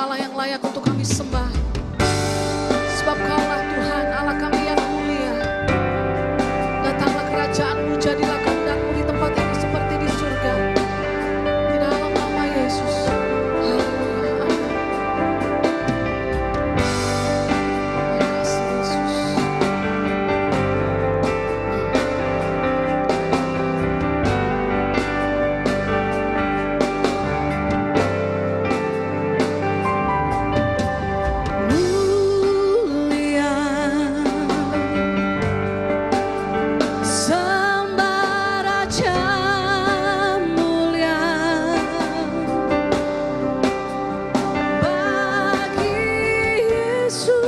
Allah yang layak untuk kami sembah. Sebab Kaulah Tuhan Allah kami yang mulia. Datanglah kerajaan-Mu, jadilah kehendak-Mu di tempat ini seperti di surga. Di dalam nama Yesus. Haleluya. Amin. Terima kasih Yesus.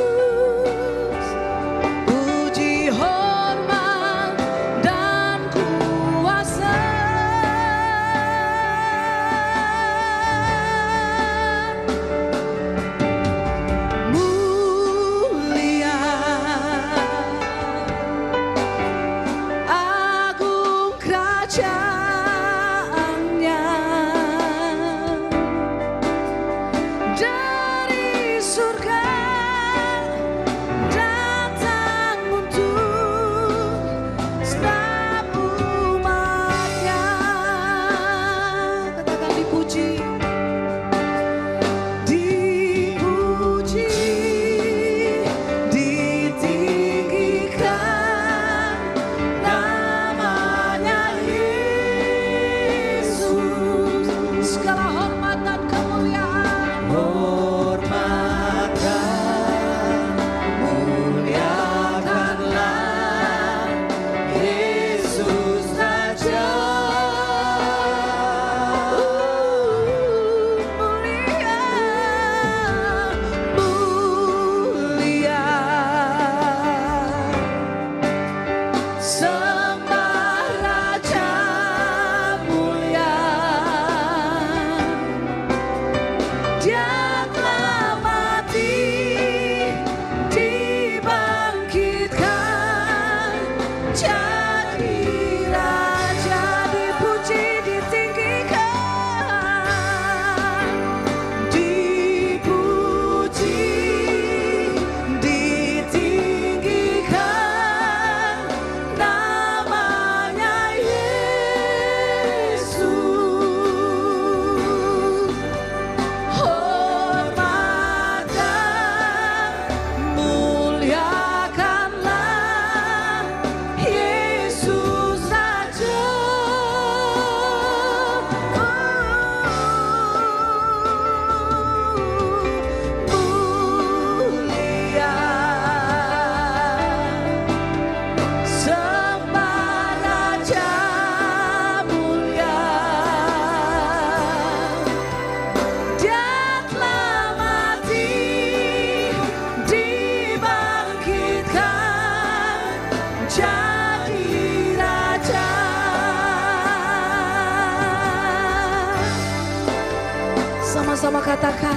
Sama-sama katakan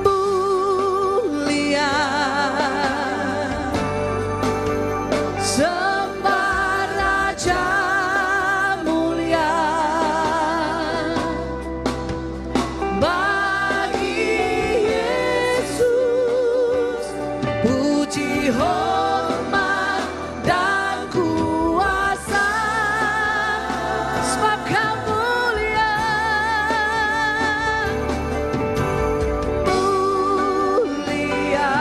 mulia, sembah Raja mulia, bagi Yesus puji hormat dan kuasa, sebab Kau mulia. Mulia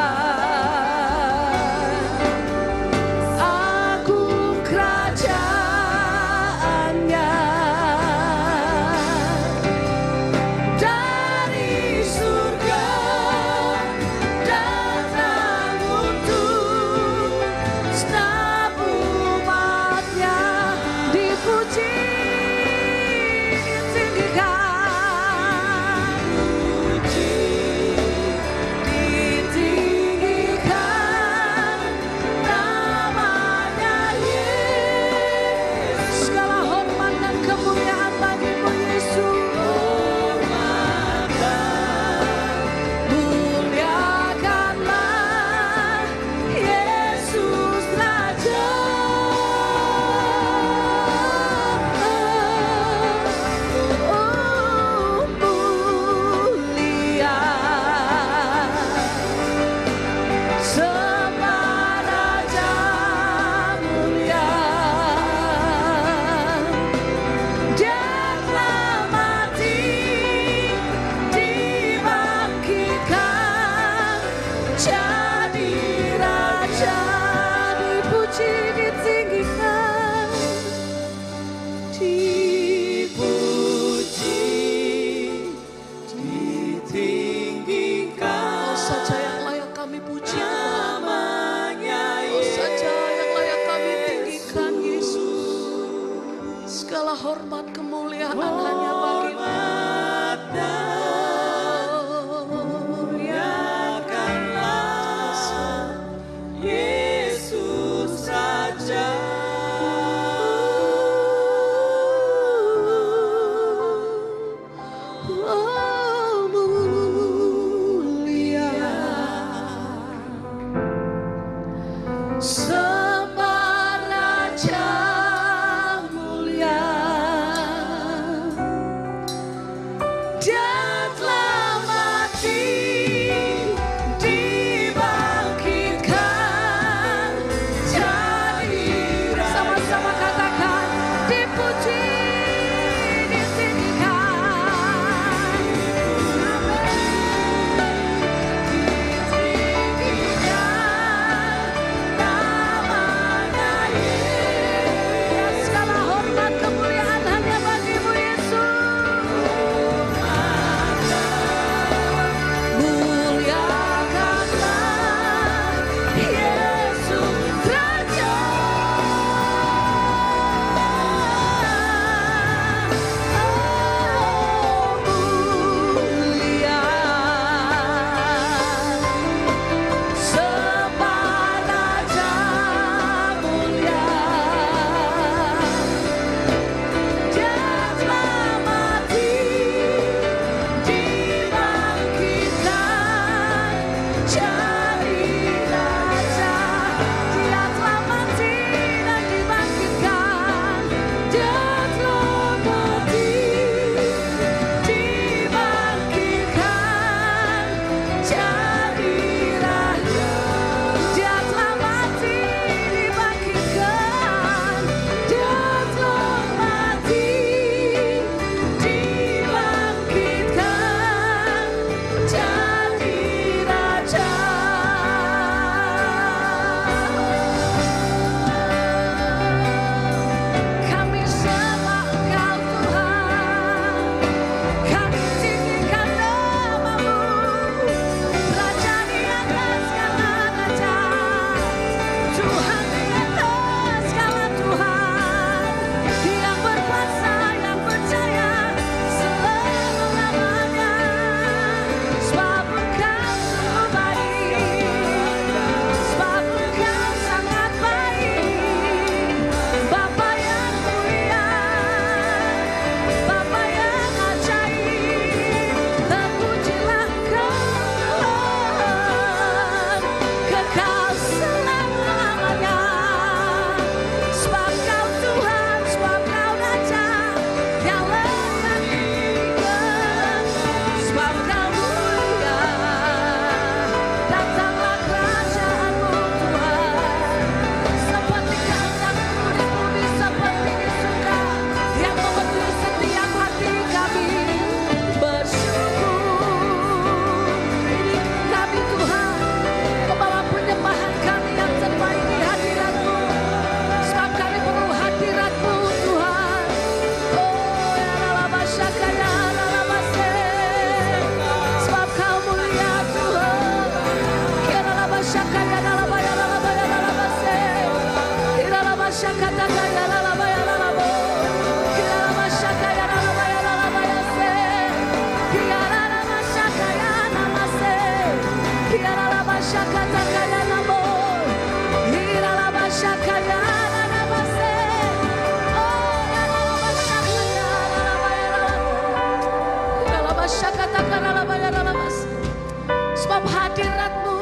setiap hadirat-Mu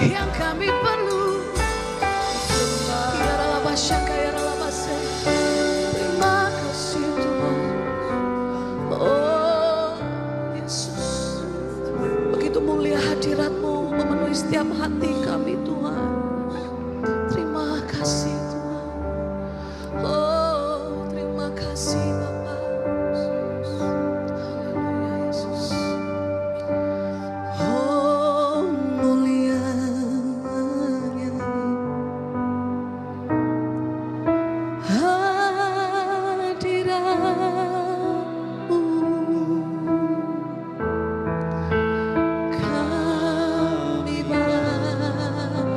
yang kami perlu. Terima kasih Tuhan. Oh Yesus, begitu mulia hadirat-Mu memenuhi setiap hati kami Tuhan. Terima kasih Tuhan. Oh terima kasih Bapa. Haleluya Yesus. Oh mulianya hadirat-Mu, kami bangkit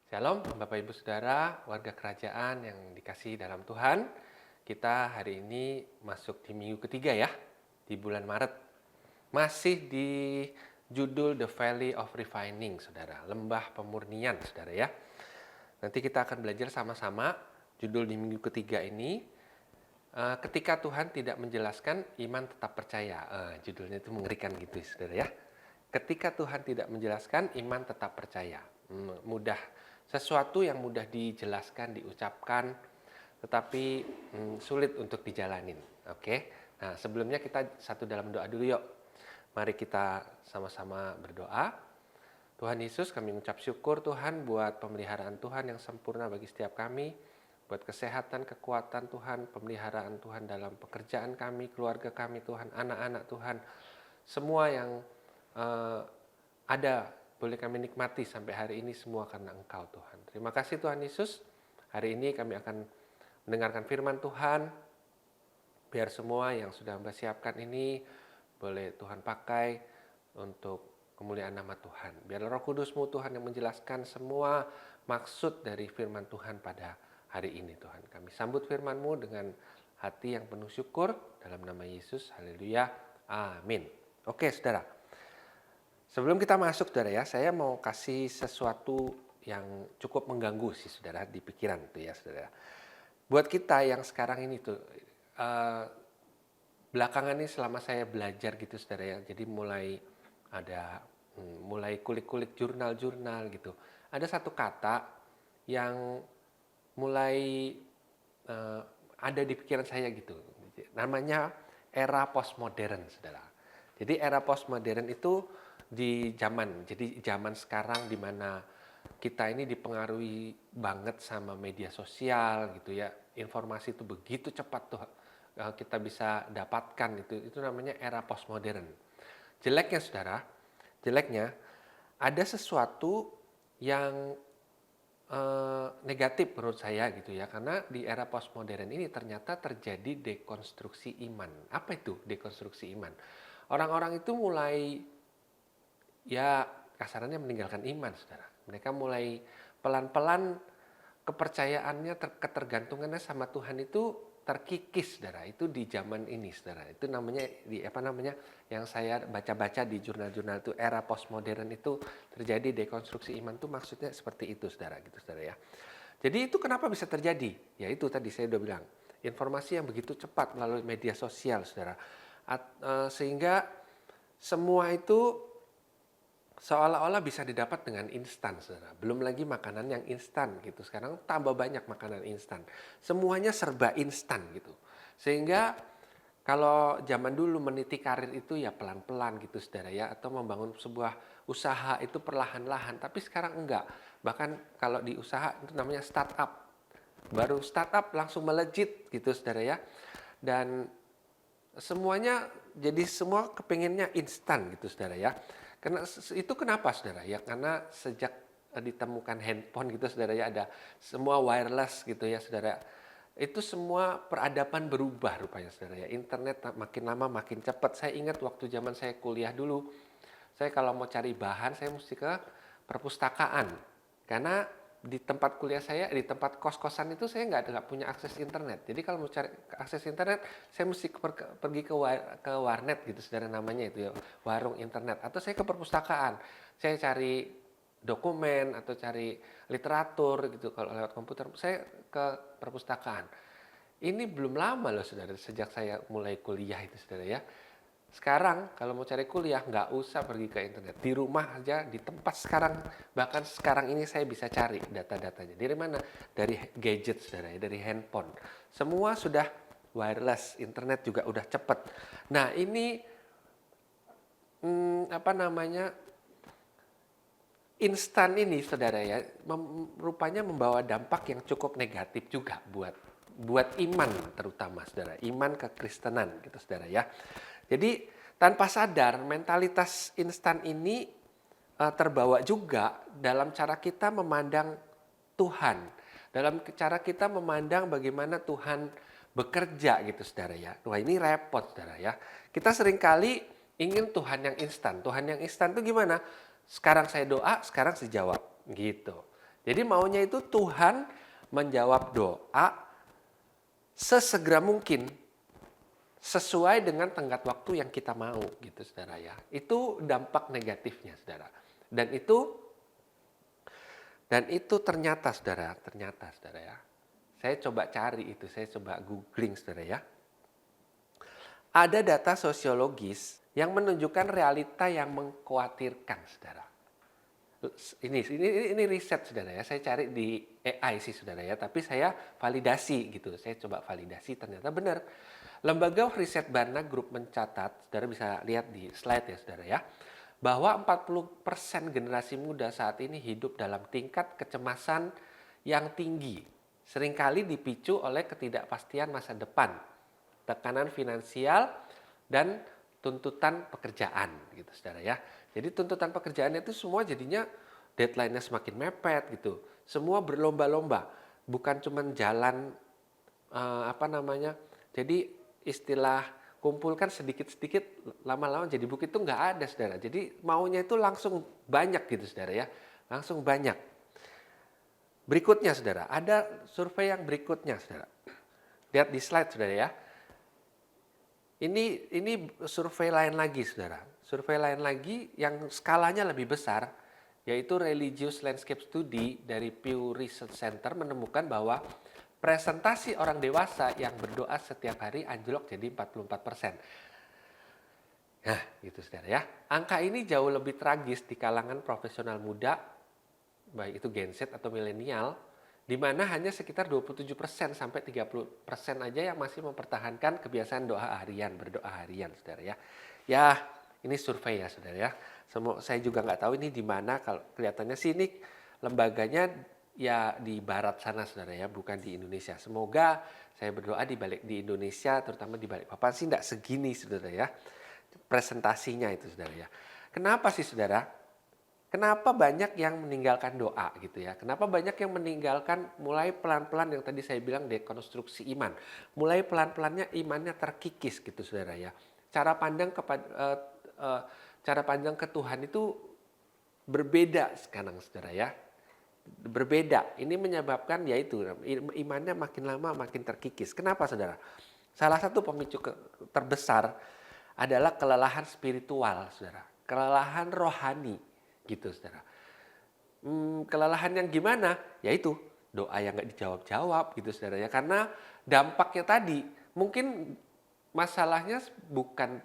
Shalom Bapak Ibu Saudara, warga kerajaan yang dikasihi dalam Tuhan. Kita hari ini masuk di minggu ketiga ya, di bulan Maret. Masih di judul The Valley of Refining, Saudara. Lembah pemurnian, Saudara ya. Nanti kita akan belajar sama-sama judul di minggu ketiga ini. Ketika Tuhan tidak menjelaskan, iman tetap percaya. Judulnya itu mengerikan gitu, Saudara ya. Ketika Tuhan tidak menjelaskan, iman tetap percaya. Mudah. Sesuatu yang mudah dijelaskan, diucapkan, tetapi sulit untuk dijalanin. Oke. Nah, sebelumnya kita satu dalam doa dulu yuk. Mari kita sama-sama berdoa. Tuhan Yesus, kami mengucap syukur Tuhan buat pemeliharaan Tuhan yang sempurna bagi setiap kami, buat kesehatan, kekuatan Tuhan, pemeliharaan Tuhan dalam pekerjaan kami, keluarga kami Tuhan, anak-anak Tuhan, semua yang ada boleh kami nikmati sampai hari ini semua karena Engkau Tuhan. Terima kasih Tuhan Yesus. Hari ini kami akan mendengarkan firman Tuhan. Biar semua yang sudah Hamba siapkan ini boleh Tuhan pakai untuk kemuliaan nama Tuhan. Biar Roh Kudus-Mu Tuhan yang menjelaskan semua maksud dari firman Tuhan pada hari ini Tuhan. Kami sambut firman-Mu dengan hati yang penuh syukur dalam nama Yesus. Haleluya. Amin. Oke Saudara. Sebelum kita masuk Saudara ya, saya mau kasih sesuatu yang cukup mengganggu sih Saudara di pikiran tuh ya Saudara. Buat kita yang sekarang ini tuh belakangan ini selama saya belajar gitu Saudara ya, jadi mulai kulik-kulik jurnal-jurnal gitu. Ada satu kata yang mulai ada di pikiran saya gitu. Namanya era postmodern Saudara. Jadi era postmodern itu jadi zaman sekarang di mana kita ini dipengaruhi banget sama media sosial gitu ya. Informasi itu begitu cepat tuh kita bisa dapatkan itu namanya era postmodern. Jeleknya Saudara, ada sesuatu yang negatif menurut saya gitu ya, karena di era postmodern ini ternyata terjadi dekonstruksi iman. Apa itu dekonstruksi iman? Orang-orang itu mulai ya kasarannya meninggalkan iman Saudara. Mereka mulai pelan-pelan kepercayaannya, ketergantungannya sama Tuhan itu terkikis Saudara. Itu di zaman ini Saudara. Itu namanya yang saya baca-baca di jurnal-jurnal itu era postmodern itu terjadi dekonstruksi iman itu maksudnya seperti itu Saudara gitu Saudara ya. Jadi itu kenapa bisa terjadi? Ya itu tadi saya udah bilang. Informasi yang begitu cepat melalui media sosial Saudara. Sehingga semua itu seolah-olah bisa didapat dengan instan, Saudara. Belum lagi makanan yang instan gitu. Sekarang tambah banyak makanan instan. Semuanya serba instan gitu. Sehingga kalau zaman dulu meniti karir itu ya pelan-pelan gitu, Saudara ya, atau membangun sebuah usaha itu perlahan-lahan. Tapi sekarang enggak. Bahkan kalau di usaha itu namanya startup. Baru startup langsung melejit gitu, Saudara ya. Dan semuanya jadi semua kepengennya instan gitu, Saudara ya. Karena itu kenapa Saudara ya? Karena sejak ditemukan handphone gitu Saudara ya, ada semua wireless gitu ya Saudara. Itu semua peradaban berubah rupanya Saudara ya. Internet makin lama makin cepat. Saya ingat waktu zaman saya kuliah dulu, saya kalau mau cari bahan saya mesti ke perpustakaan. Karena di tempat kuliah saya, di tempat kos-kosan itu saya nggak punya akses internet. Jadi kalau mau cari akses internet, saya mesti pergi ke warnet gitu, Saudara namanya itu ya, warung internet. Atau saya ke perpustakaan, saya cari dokumen atau cari literatur gitu. Kalau lewat komputer, saya ke perpustakaan. Ini belum lama loh Saudara, sejak saya mulai kuliah itu Saudara ya. Sekarang kalau mau cari kuliah nggak usah pergi ke internet, di rumah aja, di tempat sekarang, bahkan sekarang ini saya bisa cari data-datanya. Dari mana? Dari gadget Saudara ya, dari handphone. Semua sudah wireless, internet juga udah cepat. Nah ini instan ini Saudara ya, rupanya membawa dampak yang cukup negatif juga buat iman terutama Saudara, iman kekristenan gitu Saudara ya. Jadi tanpa sadar mentalitas instan ini terbawa juga dalam cara kita memandang Tuhan, dalam cara kita memandang bagaimana Tuhan bekerja gitu Saudara ya. Wah ini repot Saudara ya. Kita seringkali ingin Tuhan yang instan. Tuhan yang instan itu gimana? Sekarang saya doa, sekarang saya jawab gitu. Jadi maunya itu Tuhan menjawab doa sesegera mungkin sesuai dengan tenggat waktu yang kita mau gitu saudara ya. Itu dampak negatifnya saudara. Dan itu ternyata saudara ya. Saya coba cari itu, saya coba googling saudara ya. Ada data sosiologis yang menunjukkan realita yang mengkhawatirkan saudara. Ini riset saudara ya, saya cari di AI sih saudara ya, tapi saya validasi gitu, saya coba validasi ternyata benar. Lembaga riset Barna Group mencatat, saudara bisa lihat di slide ya saudara ya, bahwa 40% generasi muda saat ini hidup dalam tingkat kecemasan yang tinggi, seringkali dipicu oleh ketidakpastian masa depan, tekanan finansial, dan tuntutan pekerjaan gitu saudara ya. Jadi tuntutan pekerjaan itu semua jadinya deadline-nya semakin mepet gitu. Semua berlomba-lomba, bukan cuma jalan jadi istilah kumpulkan sedikit-sedikit lama-lama jadi bukit itu nggak ada saudara. Jadi maunya itu langsung banyak gitu saudara ya. Langsung banyak. Berikutnya saudara, ada survei yang berikutnya saudara. Lihat di slide saudara ya. Ini survei lain lagi saudara. Survei lain lagi yang skalanya lebih besar, yaitu Religious Landscape Study dari Pew Research Center menemukan bahwa presentasi orang dewasa yang berdoa setiap hari anjlok jadi 44%. Nah, gitu saudara ya. Angka ini jauh lebih tragis di kalangan profesional muda, baik itu Gen Z atau milenial, di mana hanya sekitar 27% sampai 30% aja yang masih mempertahankan kebiasaan doa harian, berdoa harian saudara ya. Ya, ini survei ya saudara ya. Saya juga nggak tahu ini di mana, kalau kelihatannya sih ini lembaganya ya di barat sana saudara ya, bukan di Indonesia. Semoga saya berdoa di Indonesia, terutama di Balikpapan sih enggak segini saudara ya. Presentasinya itu saudara ya. Kenapa sih saudara? Kenapa banyak yang meninggalkan doa gitu ya? Kenapa banyak yang meninggalkan mulai pelan-pelan yang tadi saya bilang dekonstruksi iman. Mulai pelan-pelannya imannya terkikis gitu saudara ya. Cara pandang ke Tuhan itu berbeda sekarang saudara ya. Berbeda. Ini menyebabkan yaitu imannya makin lama makin terkikis. Kenapa saudara? Salah satu pemicu terbesar adalah kelelahan spiritual saudara. Kelelahan rohani gitu saudara. Kelelahan yang gimana? Yaitu doa yang gak dijawab-jawab gitu saudara ya. Karena dampaknya tadi mungkin masalahnya bukan,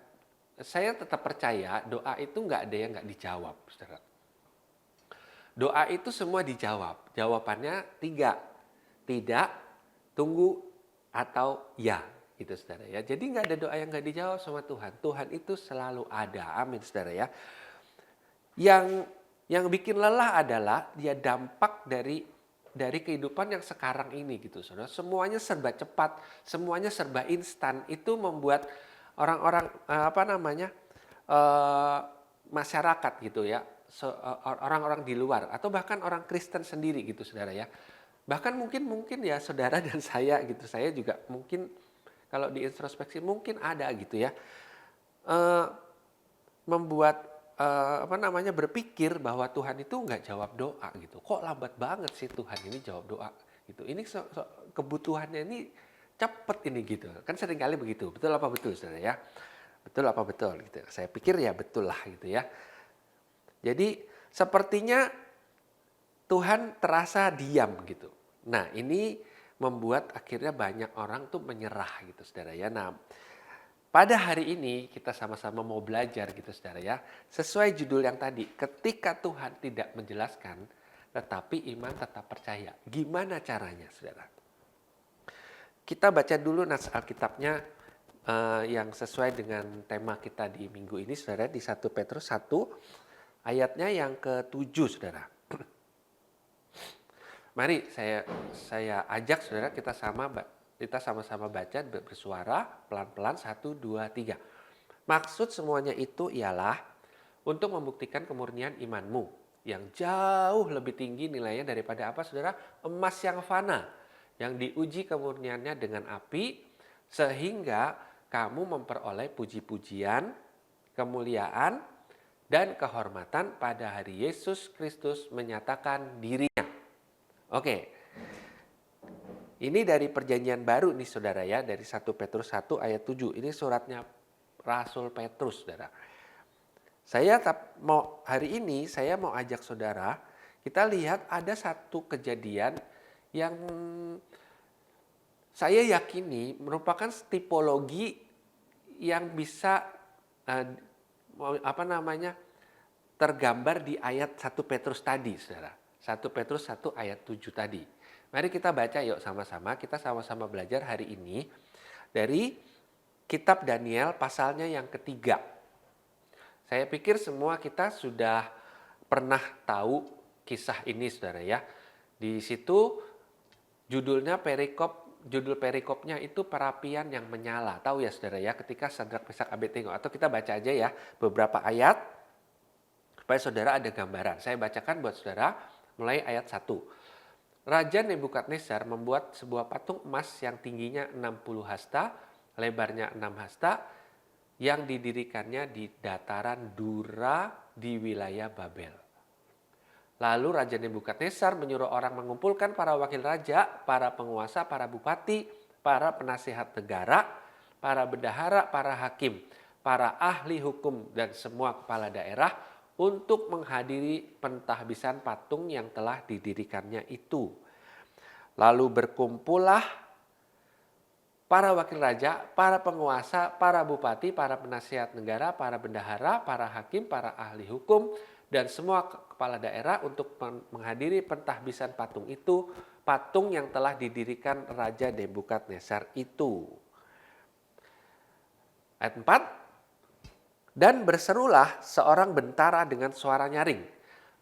saya tetap percaya doa itu gak ada yang gak dijawab saudara. Doa itu semua dijawab. Jawabannya 3. Tidak, tunggu, atau ya gitu saudara ya. Jadi gak ada doa yang gak dijawab sama Tuhan. Tuhan itu selalu ada. Amin saudara ya. Yang bikin lelah adalah dia dampak dari kehidupan yang sekarang ini gitu saudara. Semuanya serba cepat, semuanya serba instan. Itu membuat orang-orang masyarakat gitu ya, orang-orang di luar atau bahkan orang Kristen sendiri gitu saudara ya. Bahkan mungkin ya saudara dan saya gitu, saya juga mungkin kalau di introspeksi mungkin ada gitu ya, membuat berpikir bahwa Tuhan itu nggak jawab doa gitu. Kok lambat banget sih Tuhan ini jawab doa gitu. Ini kebutuhannya ini cepet ini gitu. Kan seringkali begitu. Betul apa betul saudara ya? Betul apa betul gitu. Saya pikir ya betul lah gitu ya. Jadi sepertinya Tuhan terasa diam gitu. Nah, ini membuat akhirnya banyak orang tuh menyerah gitu saudara ya. Nah, pada hari ini kita sama-sama mau belajar gitu saudara ya. Sesuai judul yang tadi, ketika Tuhan tidak menjelaskan, tetapi iman tetap percaya. Gimana caranya saudara? Kita baca dulu nas Alkitabnya yang sesuai dengan tema kita di minggu ini saudara, di 1 Petrus 1 ayatnya yang ke-7 saudara. Mari saya ajak saudara kita sama-sama baca bersuara pelan-pelan 1, 2, 3. Maksud semuanya itu ialah untuk membuktikan kemurnian imanmu yang jauh lebih tinggi nilainya daripada apa saudara? Emas yang fana yang diuji kemurniannya dengan api sehingga kamu memperoleh puji-pujian, kemuliaan, dan kehormatan pada hari Yesus Kristus menyatakan dirinya. Oke, ini dari perjanjian baru nih saudara ya, dari 1 Petrus 1 ayat 7. Ini suratnya Rasul Petrus, saudara. Hari ini saya mau ajak saudara, kita lihat ada satu kejadian yang saya yakini merupakan tipologi yang bisa tergambar di ayat 1 Petrus tadi, saudara. 1 Petrus 1 ayat 7 tadi. Mari kita baca yuk sama-sama, kita sama-sama belajar hari ini dari kitab Daniel pasalnya yang ketiga. Saya pikir semua kita sudah pernah tahu kisah ini, saudara ya. Di situ judul perikopnya itu perapian yang menyala. Tahu ya saudara ya, ketika Sadrak Mesak Abednego, atau kita baca aja ya beberapa ayat supaya saudara ada gambaran. Saya bacakan buat saudara mulai ayat 1. Raja Nebukadnezar membuat sebuah patung emas yang tingginya 60 hasta, lebarnya 6 hasta, yang didirikannya di dataran Dura di wilayah Babel. Lalu Raja Nebukadnezar menyuruh orang mengumpulkan para wakil raja, para penguasa, para bupati, para penasihat negara, para bendahara, para hakim, para ahli hukum, dan semua kepala daerah untuk menghadiri pentahbisan patung yang telah didirikannya itu. Lalu berkumpullah para wakil raja, para penguasa, para bupati, para penasihat negara, para bendahara, para hakim, para ahli hukum, dan semua kepala daerah untuk menghadiri pentahbisan patung itu, patung yang telah didirikan Raja Nebukadnezar itu. Ayat 4. Dan berserulah seorang bentara dengan suara nyaring.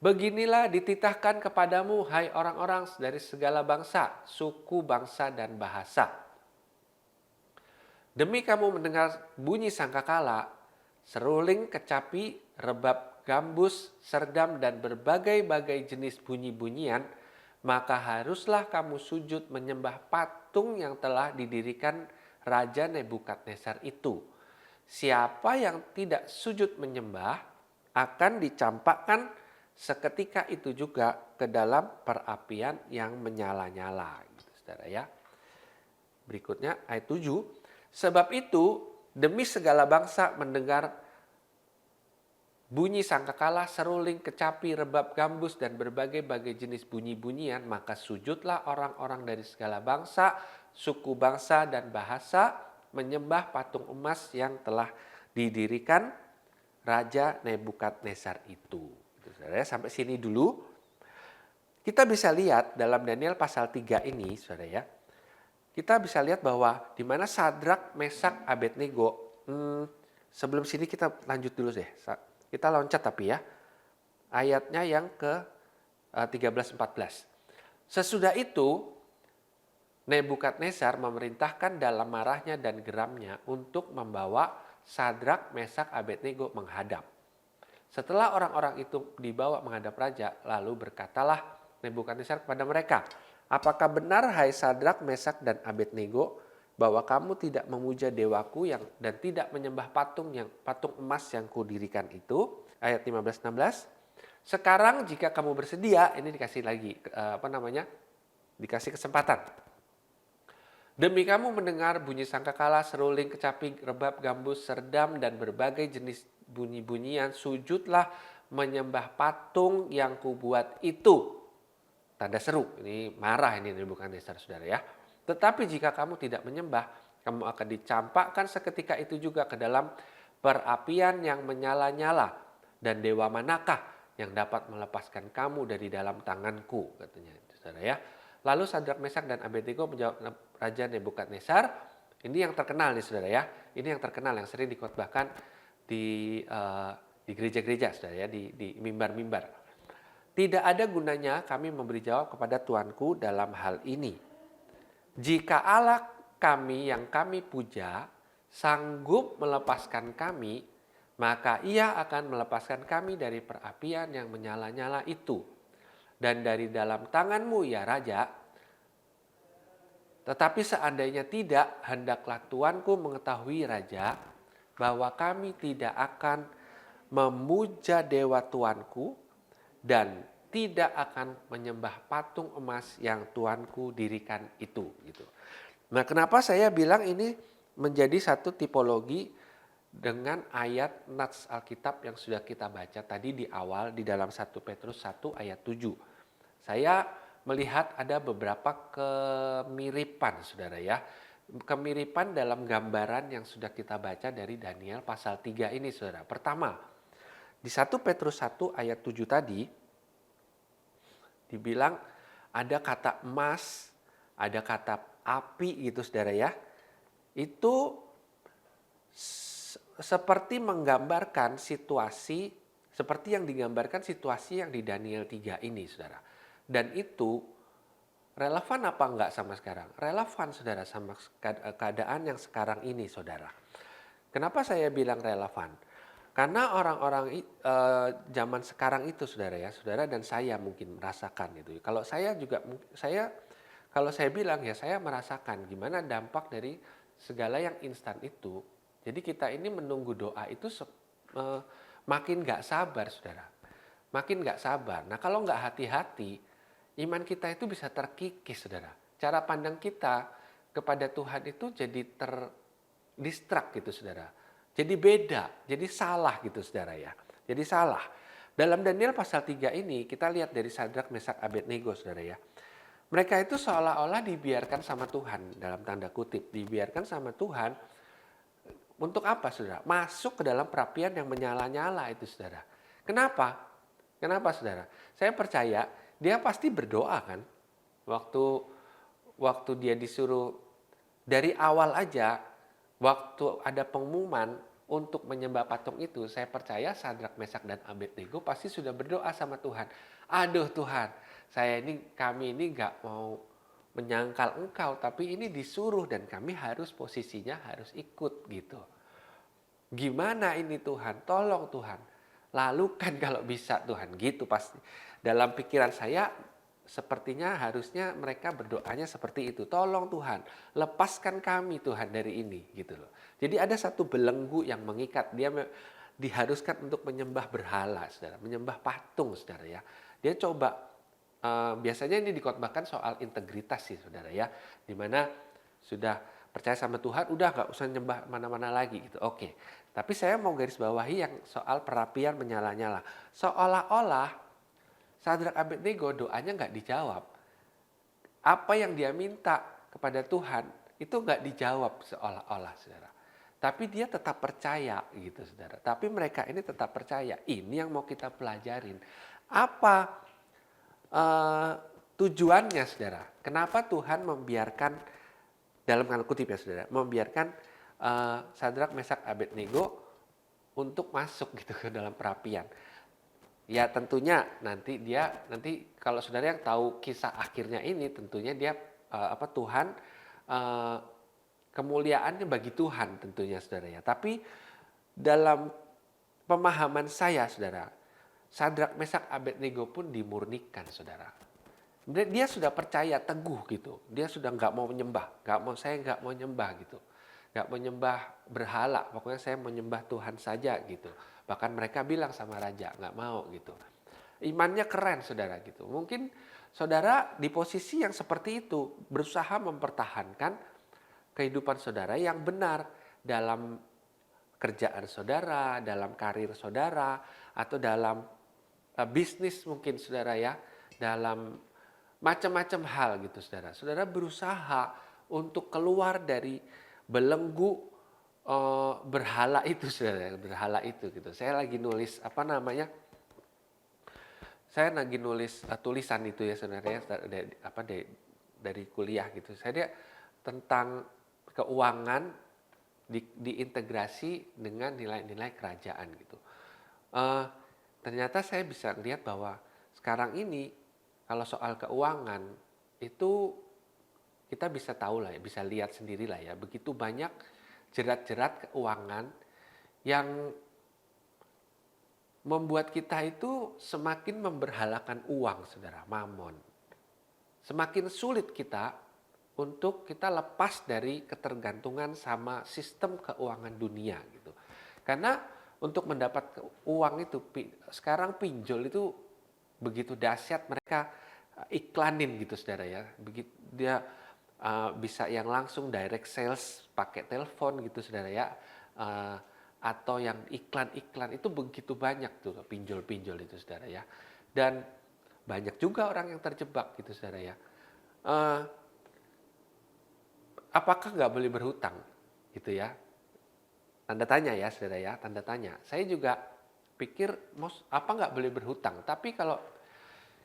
Beginilah dititahkan kepadamu, hai orang-orang dari segala bangsa, suku, bangsa, dan bahasa. Demi kamu mendengar bunyi sangkakala, seruling, kecapi, rebab, gambus, serdam, dan berbagai-bagai jenis bunyi-bunyian, maka haruslah kamu sujud menyembah patung yang telah didirikan Raja Nebukadnezar itu. Siapa yang tidak sujud menyembah akan dicampakkan seketika itu juga ke dalam perapian yang menyala-nyala. Gitu, saudara ya. Berikutnya ayat 7. Sebab itu demi segala bangsa mendengar bunyi sangkakala, seruling, kecapi, rebab, gambus, dan berbagai-bagai jenis bunyi-bunyian, maka sujudlah orang-orang dari segala bangsa, suku, bangsa, dan bahasa menyembah patung emas yang telah didirikan Raja Nebukadnezar itu. Saudara, sampai sini dulu. Kita bisa lihat dalam Daniel pasal 3 ini, saudara ya. Kita bisa lihat bahwa di mana Sadrak, Mesak, Abednego. Sebelum sini kita lanjut dulu deh. Kita loncat tapi ya. Ayatnya yang ke 13-14. Sesudah itu Nebukadnezar memerintahkan dalam marahnya dan geramnya untuk membawa Sadrak, Mesak, Abednego menghadap. Setelah orang-orang itu dibawa menghadap raja, lalu berkatalah Nebukadnezar kepada mereka, apakah benar hai Sadrak, Mesak, dan Abednego bahwa kamu tidak memuja dewaku dan tidak menyembah patung emas yang kudirikan itu? Ayat 15-16. Sekarang jika kamu bersedia, ini dikasih lagi dikasih kesempatan. Demi kamu mendengar bunyi sangkakala, seruling, kecapi, rebab, gambus, serdam, dan berbagai jenis bunyi-bunyian, sujudlah menyembah patung yang kubuat itu. Tanda seru, ini marah ini Nebukadnezar, saudara ya. Tetapi jika kamu tidak menyembah, kamu akan dicampakkan seketika itu juga ke dalam perapian yang menyala-nyala. Dan dewa manakah yang dapat melepaskan kamu dari dalam tanganku, katanya, saudara ya. Lalu Sadrak, Mesak, dan Abednego menjawab Raja Nebukadnezar. Ini yang terkenal nih saudara ya. Ini yang terkenal, yang sering dikhotbahkan di gereja-gereja saudara ya, di mimbar-mimbar. Tidak ada gunanya kami memberi jawab kepada Tuanku dalam hal ini. Jika Allah kami yang kami puja sanggup melepaskan kami, maka ia akan melepaskan kami dari perapian yang menyala-nyala itu. Dan dari dalam tanganmu ya Raja. Tetapi seandainya tidak, hendaklah Tuanku mengetahui Raja, bahwa kami tidak akan memuja dewa Tuanku dan tidak akan menyembah patung emas yang Tuanku dirikan itu, gitu. Nah, kenapa saya bilang ini menjadi satu tipologi dengan ayat nats Alkitab yang sudah kita baca tadi di awal di dalam 1 Petrus 1 ayat 7. Saya melihat ada beberapa kemiripan, Saudara ya. Kemiripan dalam gambaran yang sudah kita baca dari Daniel pasal 3 ini, Saudara. Pertama, di 1 Petrus 1 ayat 7 tadi dibilang ada kata emas, ada kata api gitu, Saudara ya. Itu seperti menggambarkan situasi seperti yang digambarkan situasi yang di Daniel 3 ini, Saudara. Dan itu relevan apa enggak sama sekarang? Relevan, Saudara, sama keadaan yang sekarang ini, Saudara. Kenapa saya bilang relevan? Karena orang-orang zaman sekarang itu, Saudara ya, Saudara dan saya mungkin merasakan itu. Kalau saya bilang ya, saya merasakan gimana dampak dari segala yang instan itu. Jadi kita ini menunggu doa itu makin nggak sabar, Saudara. Makin nggak sabar. Nah, kalau nggak hati-hati, iman kita itu bisa terkikis, Saudara. Cara pandang kita kepada Tuhan itu jadi terdistrak gitu, Saudara. Jadi beda, jadi salah gitu, Saudara ya. Jadi salah. Dalam Daniel pasal 3 ini kita lihat dari Sadrak, Mesak, Abednego, Saudara ya. Mereka itu seolah-olah dibiarkan sama Tuhan, dalam tanda kutip, dibiarkan sama Tuhan untuk apa, Saudara? Masuk ke dalam perapian yang menyala-nyala itu, Saudara. Kenapa? Kenapa, Saudara? Saya percaya dia pasti berdoa kan. Waktu dia disuruh dari awal aja, waktu ada pengumuman untuk menyembah patung itu, saya percaya Sadrak, Mesak, dan Abednego pasti sudah berdoa sama Tuhan. Aduh Tuhan, kami ini nggak mau menyangkal Engkau, tapi ini disuruh dan kami posisinya harus ikut gitu. Gimana ini Tuhan? Tolong Tuhan. Lalu kan kalau bisa Tuhan gitu pasti. Dalam pikiran saya sepertinya harusnya mereka berdoanya seperti itu. Tolong Tuhan, lepaskan kami Tuhan dari ini gitu loh. Jadi ada satu belenggu yang mengikat, dia diharuskan untuk menyembah berhala, Saudara, menyembah patung, Saudara ya. Dia coba biasanya ini dikotbahkan soal integritas sih, Saudara ya. Dimana sudah percaya sama Tuhan, udah nggak usah nyembah mana-mana lagi gitu. Oke. Tapi saya mau garis bawahi yang soal perapian menyala-nyala. Seolah-olah Sadrak, Abednego doanya nggak dijawab. Apa yang dia minta kepada Tuhan itu nggak dijawab seolah-olah, Saudara. Tapi dia tetap percaya gitu, Saudara. Tapi mereka ini tetap percaya. Ini yang mau kita pelajarin. Apa tujuannya, Saudara? Kenapa Tuhan membiarkan, dalam tanda kutip ya, Saudara, membiarkan Sadrak, Mesak, Abednego untuk masuk gitu ke dalam perapian? Ya tentunya nanti kalau Saudara yang tahu kisah akhirnya ini, tentunya dia Tuhan, kemuliaannya bagi Tuhan tentunya, Saudara ya. Tapi dalam pemahaman saya, Saudara, Sadrak, Mesak, Abednego pun dimurnikan, Saudara. Dia sudah percaya teguh gitu. Dia sudah nggak mau menyembah, saya nggak mau nyembah gitu. Nggak menyembah berhala, pokoknya saya menyembah Tuhan saja gitu. Bahkan mereka bilang sama raja, nggak mau gitu. Imannya keren, Saudara gitu. Mungkin Saudara di posisi yang seperti itu, berusaha mempertahankan kehidupan Saudara yang benar dalam kerjaan Saudara, dalam karir Saudara, atau dalam bisnis mungkin, Saudara ya. Dalam macam-macam hal gitu, Saudara. Saudara berusaha untuk keluar dari belenggu berhala itu, Saudara, berhala itu gitu. Saya lagi nulis tulisan itu ya, Saudara ya, dari kuliah gitu. Saya tentang keuangan diintegrasi dengan nilai-nilai kerajaan gitu. Ternyata saya bisa lihat bahwa sekarang ini kalau soal keuangan itu kita bisa tahu lah ya, bisa lihat sendiri lah ya, begitu banyak jerat-jerat keuangan yang membuat kita itu semakin memberhalakan uang, Saudara, mamon. Semakin sulit kita untuk kita lepas dari ketergantungan sama sistem keuangan dunia gitu. Karena untuk mendapat uang itu sekarang pinjol itu begitu dahsyat mereka iklanin gitu saudara ya. Begitu dia bisa yang langsung direct sales pakai telepon gitu saudara ya. Uh, atau yang iklan-iklan itu begitu banyak tuh pinjol-pinjol itu saudara ya. Dan banyak juga orang yang terjebak gitu saudara ya. Uh, apakah nggak boleh berhutang gitu ya? Tanda tanya ya saudara ya, tanda tanya. Saya juga pikir apa nggak boleh berhutang. Tapi kalau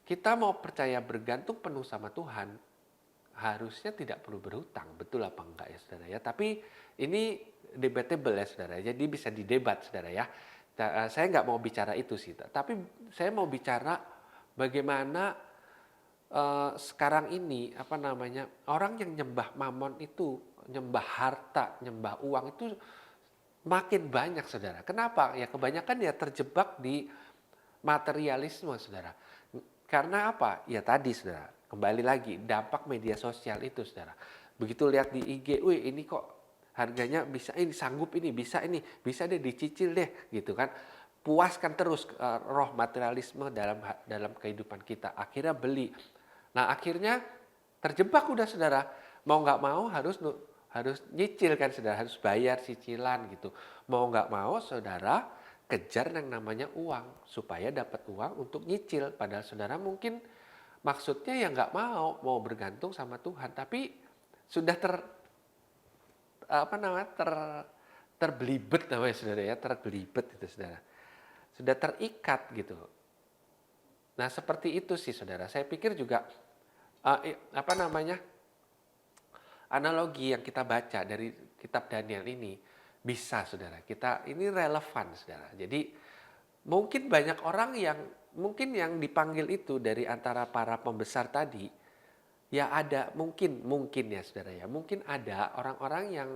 kita mau percaya bergantung penuh sama Tuhan, harusnya tidak perlu berhutang. Betul apa enggak ya saudara ya? Tapi ini debatable ya saudara. Jadi bisa didebat saudara ya. Saya nggak mau bicara itu sih. Tapi saya mau bicara bagaimana sekarang ini orang yang nyembah mamon itu, nyembah harta, nyembah uang itu makin banyak saudara. Kenapa? Ya kebanyakan ya terjebak di materialisme saudara. Karena apa? Ya tadi saudara, kembali lagi dampak media sosial itu saudara. Begitu lihat di IG, wih ini kok harganya bisa ini, sanggup ini, bisa deh dicicil deh gitu kan. Puaskan terus roh materialisme dalam kehidupan kita. Akhirnya beli. Nah akhirnya terjebak udah saudara. Mau nggak mau harus nyicil kan saudara, harus bayar cicilan gitu. Mau nggak mau saudara kejar yang namanya uang supaya dapat uang untuk nyicil. Padahal saudara mungkin maksudnya ya nggak mau bergantung sama Tuhan, tapi sudah terbelibet namanya saudara ya, terbelibet itu saudara. Sudah terikat gitu. Nah seperti itu sih saudara. Saya pikir juga analogi yang kita baca dari kitab Daniel ini bisa saudara, kita ini relevan saudara. Jadi mungkin banyak orang yang dipanggil itu dari antara para pembesar tadi, ya ada mungkin ya saudara ya, mungkin ada orang-orang yang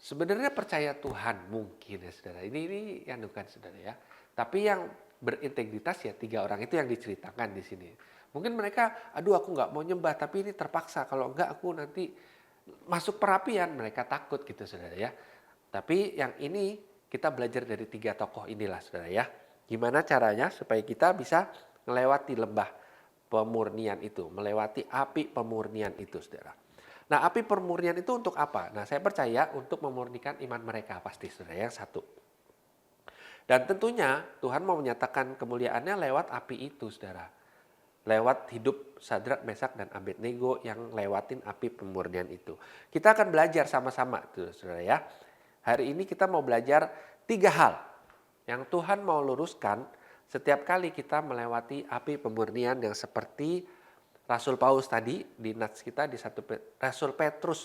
sebenarnya percaya Tuhan mungkin ya saudara. Ini yang bukan saudara ya. Tapi yang berintegritas ya 3 orang itu yang diceritakan di sini. Mungkin mereka, aduh aku nggak mau nyembah, tapi ini terpaksa. Kalau enggak aku nanti masuk perapian. Mereka takut gitu saudara ya. Tapi yang ini kita belajar dari 3 tokoh inilah saudara ya. Gimana caranya supaya kita bisa melewati lembah pemurnian itu. Melewati api pemurnian itu saudara. Nah api pemurnian itu untuk apa? Nah saya percaya untuk memurnikan iman mereka pasti saudara yang satu. Dan tentunya Tuhan mau menyatakan kemuliaannya lewat api itu saudara. Lewat hidup Sadrak, Mesak, dan Abednego yang lewatin api pemurnian itu. Kita akan belajar sama-sama tuh saudara ya. Hari ini kita mau belajar 3 hal yang Tuhan mau luruskan setiap kali kita melewati api pemurnian yang seperti Rasul Paulus tadi di nats kita di Rasul Petrus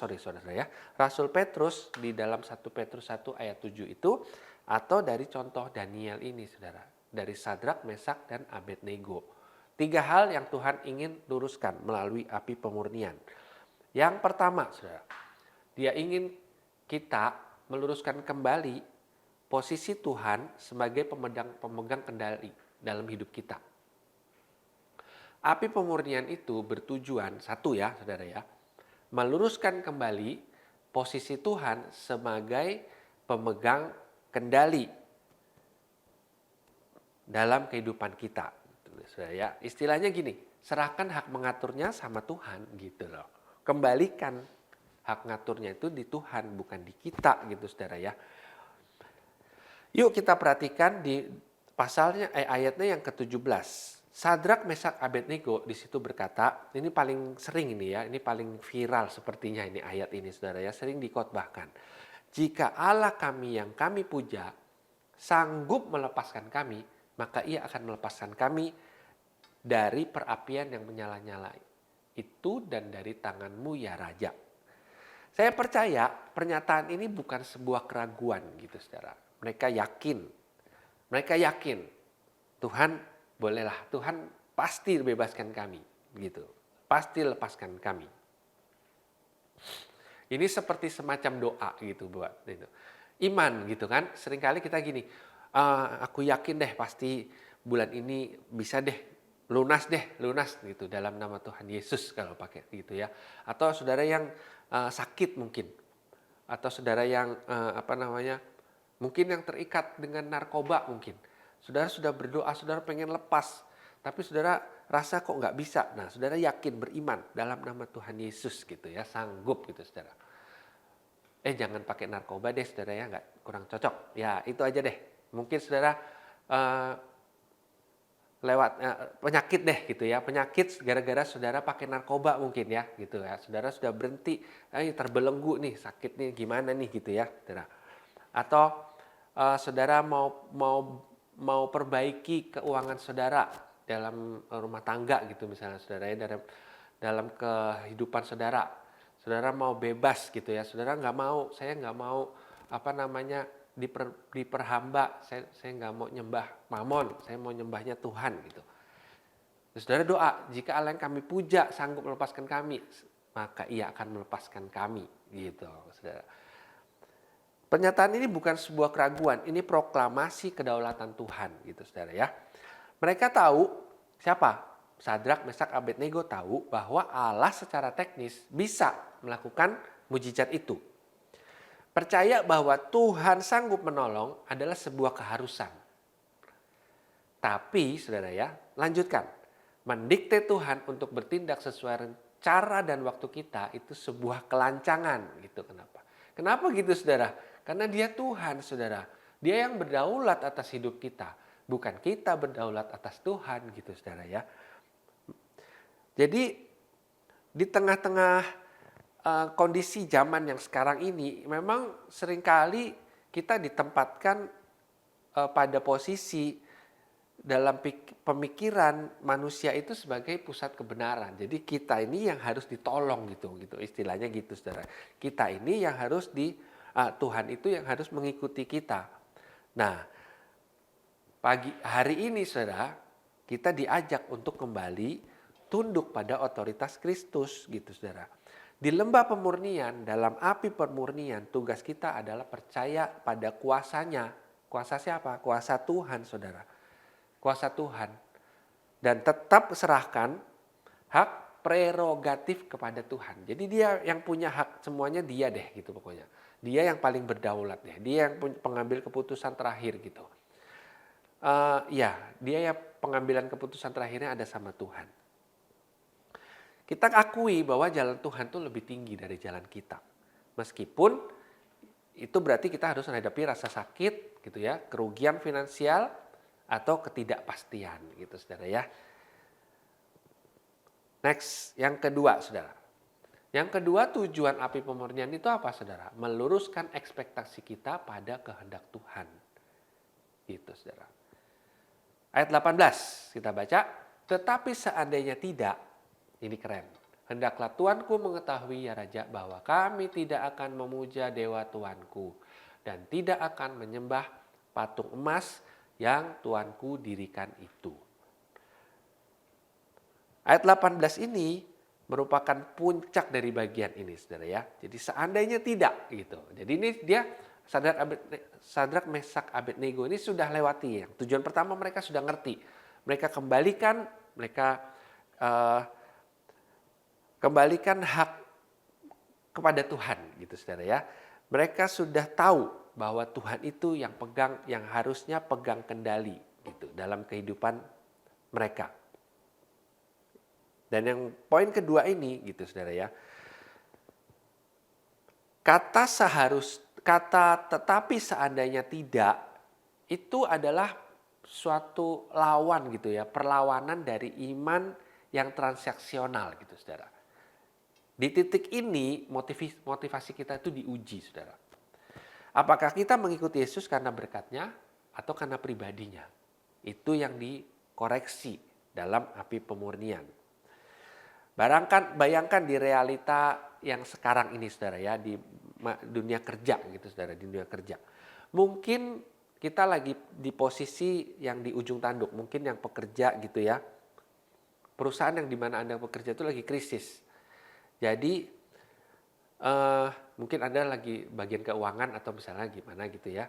di dalam 1 Petrus 1 ayat 7 itu, atau dari contoh Daniel ini saudara, dari Sadrak, Mesak, dan Abednego. 3 hal yang Tuhan ingin luruskan melalui api pemurnian. Yang pertama saudara, dia ingin kita meluruskan kembali posisi Tuhan sebagai pemegang kendali dalam hidup kita. Api pemurnian itu bertujuan satu ya saudara ya, meluruskan kembali posisi Tuhan sebagai pemegang kendali dalam kehidupan kita. Saudara ya, istilahnya gini, serahkan hak mengaturnya sama Tuhan gitu loh. Kembalikan hak ngaturnya itu di Tuhan, bukan di kita gitu saudara ya. Yuk kita perhatikan di pasalnya ayatnya yang ke-17. Sadrak, Mesak, Abednego di situ berkata, ini paling sering ini ya, ini paling viral sepertinya ini ayat ini saudara ya, sering dikotbahkan. Jika Allah kami yang kami puja sanggup melepaskan kami, maka ia akan melepaskan kami dari perapian yang menyala-nyala itu dan dari tanganmu ya Raja. Saya percaya pernyataan ini bukan sebuah keraguan gitu saudara. Mereka yakin Tuhan bolehlah, Tuhan pasti bebaskan kami gitu. Pasti lepaskan kami. Ini seperti semacam doa gitu buat itu. Iman gitu kan. Seringkali kita gini, aku yakin deh pasti bulan ini bisa deh lunas gitu dalam nama Tuhan Yesus kalau pakai gitu ya. Atau saudara yang sakit mungkin, atau saudara yang mungkin yang terikat dengan narkoba mungkin. Saudara sudah berdoa, saudara pengen lepas, Tapi saudara rasa kok nggak bisa. Nah, saudara yakin beriman dalam nama Tuhan Yesus gitu ya, sanggup gitu saudara. Jangan pakai narkoba deh saudara ya, nggak kurang cocok. Ya itu aja deh. Mungkin saudara eh, lewat penyakit deh gitu ya, penyakit gara-gara saudara pakai narkoba mungkin ya gitu ya. Saudara sudah berhenti, terbelenggu nih, sakit nih gimana nih gitu ya, saudara. Atau saudara mau perbaiki keuangan saudara dalam rumah tangga gitu misalnya saudara ya, dalam kehidupan saudara. Saudara mau bebas gitu ya, saudara saya nggak mau diperhamba, saya nggak mau nyembah mamon, saya mau nyembahnya Tuhan gitu. Terus saudara doa, jika Allah yang kami puja sanggup melepaskan kami, maka Ia akan melepaskan kami gitu, saudara. Pernyataan ini bukan sebuah keraguan, ini proklamasi kedaulatan Tuhan gitu saudara ya. Mereka tahu siapa? Sadrak, Mesak, Abednego tahu bahwa Allah secara teknis bisa melakukan mujizat itu. Percaya bahwa Tuhan sanggup menolong adalah sebuah keharusan. Tapi saudara ya, lanjutkan. Mendikte Tuhan untuk bertindak sesuai cara dan waktu kita itu sebuah kelancangan gitu. Kenapa gitu saudara? Karena Dia Tuhan saudara. Dia yang berdaulat atas hidup kita. Bukan kita berdaulat atas Tuhan gitu saudara ya. Jadi di tengah-tengah kondisi zaman yang sekarang ini memang seringkali kita ditempatkan pada posisi dalam pemikiran manusia itu sebagai pusat kebenaran. Jadi kita ini yang harus ditolong gitu istilahnya gitu saudara. Kita ini yang harus Tuhan itu yang harus mengikuti kita. Nah, hari ini saudara, kita diajak untuk kembali tunduk pada otoritas Kristus gitu saudara. Di lembah pemurnian, dalam api pemurnian, tugas kita adalah percaya pada kuasanya. Kuasa siapa? Kuasa Tuhan saudara. Kuasa Tuhan. Dan tetap serahkan hak prerogatif kepada Tuhan. Jadi Dia yang punya hak semuanya, Dia deh gitu pokoknya. Dia yang paling berdaulat deh. Dia yang pengambil keputusan terakhir gitu. Dia yang pengambilan keputusan terakhirnya ada sama Tuhan. Kita akui bahwa jalan Tuhan itu lebih tinggi dari jalan kita. Meskipun itu berarti kita harus menghadapi rasa sakit gitu ya, kerugian finansial atau ketidakpastian gitu saudara ya. Next, yang kedua saudara. Yang kedua, tujuan api pemurnian itu apa saudara? Meluruskan ekspektasi kita pada kehendak Tuhan. Gitu saudara. Ayat 18 kita baca, tetapi seandainya tidak, ini keren. Hendaklah Tuanku mengetahui ya Raja bahwa kami tidak akan memuja dewa Tuanku dan tidak akan menyembah patung emas yang Tuanku dirikan itu. Ayat 18 ini merupakan puncak dari bagian ini saudara ya. Jadi seandainya tidak gitu. Jadi ini dia Sadrak, Mesak, Abednego ini sudah lewati yang tujuan pertama mereka sudah ngerti. Mereka kembalikan hak kepada Tuhan gitu saudara ya. Mereka sudah tahu bahwa Tuhan itu yang harusnya pegang kendali gitu dalam kehidupan mereka. Dan yang poin kedua ini gitu saudara ya. Kata tetapi seandainya tidak itu adalah suatu lawan gitu ya, perlawanan dari iman yang transaksional gitu saudara. Di titik ini motivasi kita itu diuji saudara. Apakah kita mengikuti Yesus karena berkatnya atau karena pribadinya? Itu yang dikoreksi dalam api pemurnian. Bayangkan di realita yang sekarang ini saudara ya, di dunia kerja gitu saudara, di dunia kerja. Mungkin kita lagi di posisi yang di ujung tanduk, mungkin yang pekerja gitu ya. Perusahaan yang dimana Anda bekerja itu lagi krisis. Jadi mungkin Anda lagi bagian keuangan atau misalnya gimana gitu ya.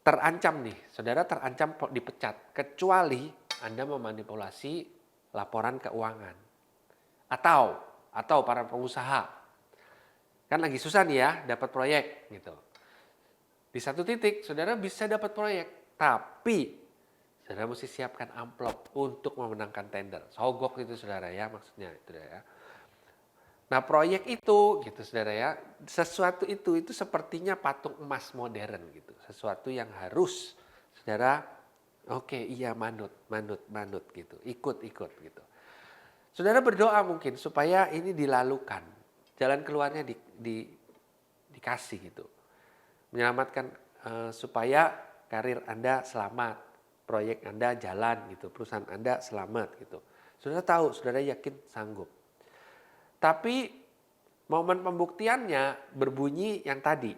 Terancam nih, saudara terancam dipecat. Kecuali Anda memanipulasi laporan keuangan. Atau para pengusaha. Kan lagi susah nih ya dapat proyek gitu. Di satu titik saudara bisa dapat proyek. Tapi Saudara mesti siapkan amplop untuk memenangkan tender. Sogok itu saudara ya, maksudnya itu ya. Nah proyek itu gitu saudara ya, sesuatu itu sepertinya patung emas modern gitu. Sesuatu yang harus saudara, oke iya manut gitu, ikut gitu. Saudara berdoa mungkin supaya ini dilalukan, jalan keluarnya dikasih gitu. Menyelamatkan supaya karir Anda selamat, proyek Anda jalan gitu, perusahaan Anda selamat gitu. Saudara tahu, saudara yakin sanggup. Tapi momen pembuktiannya berbunyi yang tadi.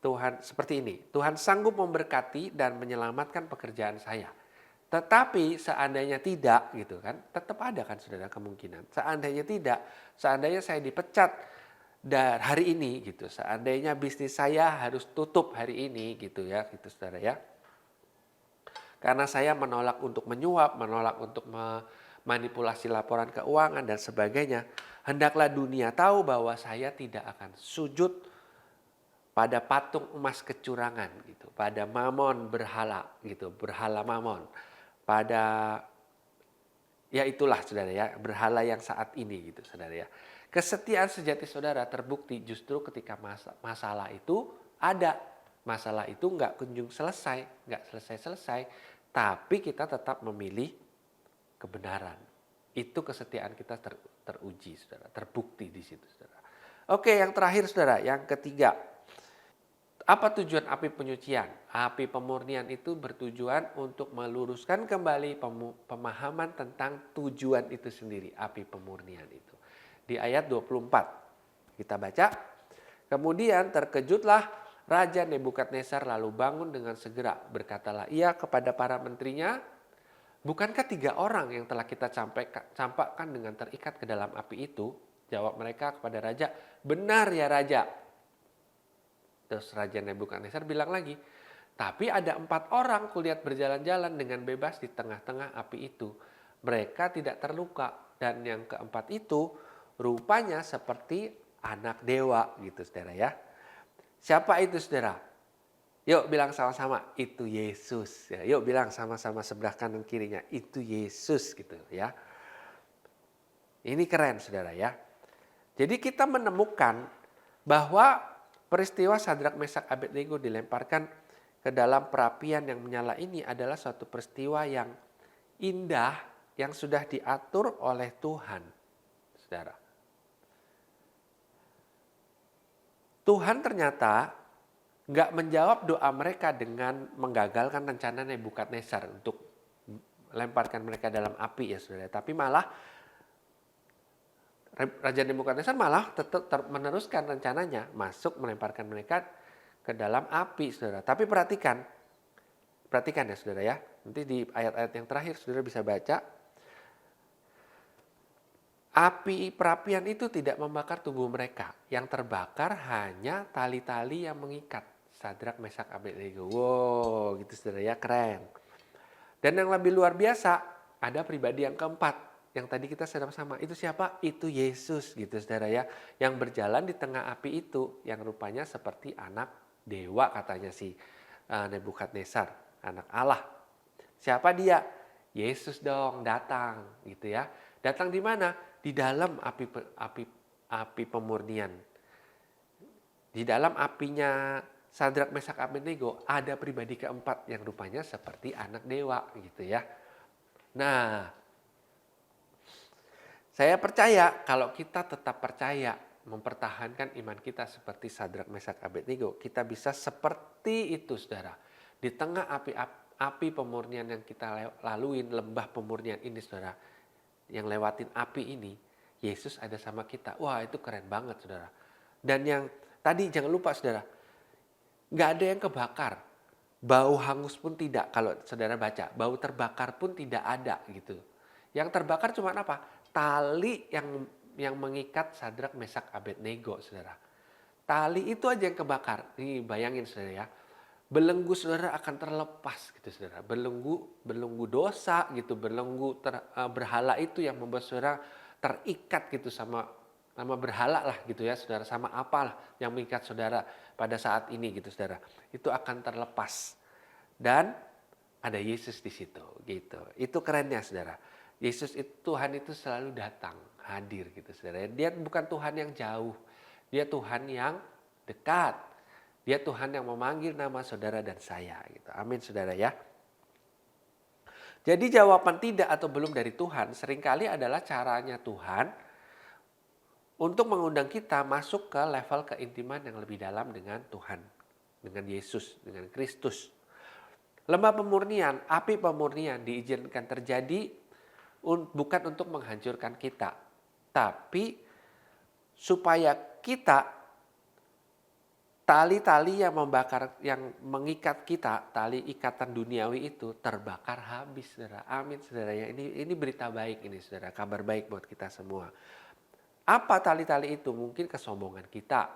Tuhan seperti ini, Tuhan sanggup memberkati dan menyelamatkan pekerjaan saya. Tetapi seandainya tidak gitu kan, tetap ada kan saudara kemungkinan. Seandainya tidak, seandainya saya dipecat dan hari ini gitu, seandainya bisnis saya harus tutup hari ini gitu ya, gitu saudara ya. Karena saya menolak untuk menyuap, menolak untuk memanipulasi laporan keuangan dan sebagainya. Hendaklah dunia tahu bahwa saya tidak akan sujud pada patung emas kecurangan gitu, pada mamon berhala gitu, berhala mamon. Pada ya itulah saudara ya, berhala yang saat ini gitu saudara ya. Kesetiaan sejati saudara terbukti justru ketika masalah itu ada. Masalah itu nggak kunjung selesai, nggak selesai-selesai, tapi kita tetap memilih kebenaran. Itu kesetiaan kita teruji, saudara, terbukti di situ, saudara. Oke, yang terakhir, saudara, yang ketiga. Apa tujuan api penyucian? Api pemurnian itu bertujuan untuk meluruskan kembali pemahaman tentang tujuan itu sendiri, api pemurnian itu. Di ayat 24, kita baca. Kemudian terkejutlah Raja Nebukadnezar lalu bangun dengan segera. Berkatalah ia kepada para menterinya, bukankah 3 orang yang telah kita campakkan dengan terikat ke dalam api itu? Jawab mereka kepada raja, benar ya raja. Terus Raja Nebukadnezar bilang lagi, tapi ada 4 orang kulihat berjalan-jalan dengan bebas di tengah-tengah api itu. Mereka tidak terluka. Dan yang keempat itu rupanya seperti anak dewa gitu saudara ya. Siapa itu saudara? Yuk bilang sama-sama, itu Yesus. Ya, yuk bilang sama-sama sebelah kanan kirinya, itu Yesus gitu ya. Ini keren saudara ya. Jadi kita menemukan bahwa peristiwa Sadrak Mesak Abednego dilemparkan ke dalam perapian yang menyala ini adalah suatu peristiwa yang indah yang sudah diatur oleh Tuhan. Saudara. Tuhan ternyata nggak menjawab doa mereka dengan menggagalkan rencana Nebukadnezar untuk lemparkan mereka dalam api ya saudara. Tapi malah Raja Nebukadnezar malah tetap meneruskan rencananya masuk melemparkan mereka ke dalam api saudara. Tapi perhatikan ya saudara ya. Nanti di ayat-ayat yang terakhir saudara bisa baca. Api perapian itu tidak membakar tubuh mereka. Yang terbakar hanya tali-tali yang mengikat Sadrak, Mesak, Abednego. Wow, gitu saudara ya, keren. Dan yang lebih luar biasa, ada pribadi yang keempat. Yang tadi kita sama-sama, itu siapa? Itu Yesus gitu saudara ya. Yang berjalan di tengah api itu, yang rupanya seperti anak dewa katanya si Nebukadnezar, anak Allah. Siapa dia? Yesus dong datang gitu ya. Datang di mana? Di dalam api pemurnian. Di dalam apinya Sadrak, Mesak, Abednego ada pribadi keempat yang rupanya seperti anak dewa gitu ya. Nah, saya percaya kalau kita tetap percaya mempertahankan iman kita seperti Sadrak, Mesak, Abednego, kita bisa seperti itu saudara. Di tengah api pemurnian yang kita laluin, lembah pemurnian ini saudara, yang lewatin api ini, Yesus ada sama kita. Wah itu keren banget saudara. Dan yang tadi jangan lupa saudara, gak ada yang kebakar. Bau hangus pun tidak, kalau saudara baca. Bau terbakar pun tidak ada gitu. Yang terbakar cuma apa? Tali yang mengikat Sadrak, Mesak, Abednego saudara. Tali itu aja yang kebakar. Nih bayangin saudara ya. Belenggu saudara akan terlepas gitu saudara. Belenggu dosa gitu, belenggu berhala itu yang membuat saudara terikat gitu sama berhala lah gitu ya saudara, sama apalah yang mengikat saudara pada saat ini gitu saudara. Itu akan terlepas. Dan ada Yesus di situ, gitu. Itu kerennya, saudara. Yesus itu, Tuhan itu selalu datang, hadir gitu, saudara. Dia bukan Tuhan yang jauh, dia Tuhan yang dekat. Dia Tuhan yang memanggil nama saudara dan saya, gitu. Amin, saudara ya. Jadi jawaban tidak atau belum dari Tuhan seringkali adalah caranya Tuhan untuk mengundang kita masuk ke level keintiman yang lebih dalam dengan Tuhan, dengan Yesus, dengan Kristus. Lembah pemurnian, api pemurnian diizinkan terjadi bukan untuk menghancurkan kita, tapi supaya kita, tali-tali yang membakar, yang mengikat kita, tali ikatan duniawi itu terbakar habis, saudara. Amin, saudara ya. Ini berita baik ini, saudara. Kabar baik buat kita semua. Apa tali-tali itu? Mungkin kesombongan kita,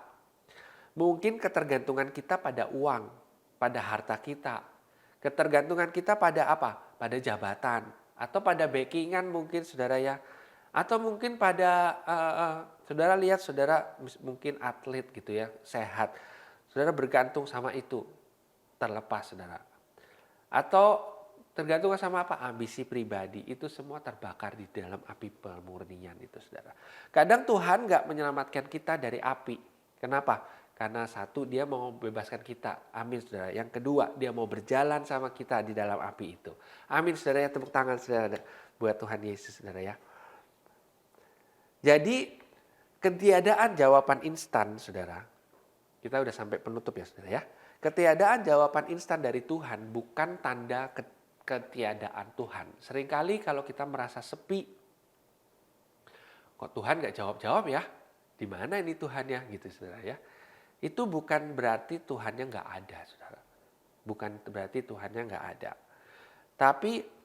mungkin ketergantungan kita pada uang, pada harta kita, ketergantungan kita pada apa? Pada jabatan atau pada backingan mungkin, saudara ya. Atau mungkin pada saudara lihat, saudara mungkin atlet gitu ya, sehat. Saudara bergantung sama itu, terlepas, saudara. Atau tergantung sama apa? Ambisi pribadi. Itu semua terbakar di dalam api pemurnian itu, saudara. Kadang Tuhan nggak menyelamatkan kita dari api. Kenapa? Karena satu, dia mau membebaskan kita. Amin, saudara. Yang kedua, dia mau berjalan sama kita di dalam api itu. Amin, saudara ya. Tepuk tangan, saudara, buat Tuhan Yesus, saudara ya. Jadi ketiadaan jawaban instan, saudara. Kita udah sampai penutup ya, saudara ya. Ketiadaan jawaban instan dari Tuhan bukan tanda ketiadaan Tuhan. Seringkali kalau kita merasa sepi, kok Tuhan gak jawab-jawab ya? Di mana ini Tuhannya gitu, saudara ya. Itu bukan berarti Tuhannya gak ada, saudara. Bukan berarti Tuhannya gak ada. Tapi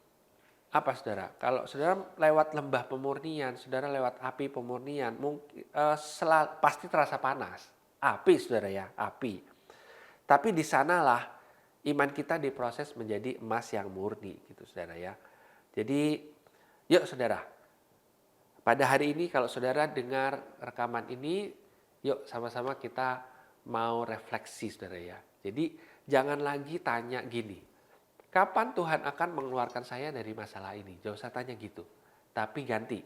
apa, saudara? Kalau saudara lewat lembah pemurnian, saudara lewat api pemurnian, mungkin pasti terasa panas. Api, saudara ya, api. Tapi di sanalah iman kita diproses menjadi emas yang murni, gitu, saudara ya. Jadi, yuk saudara, pada hari ini kalau saudara dengar rekaman ini, yuk sama-sama kita mau refleksi, saudara ya. Jadi jangan lagi tanya gini, kapan Tuhan akan mengeluarkan saya dari masalah ini? Jangan usah tanya gitu. Tapi ganti,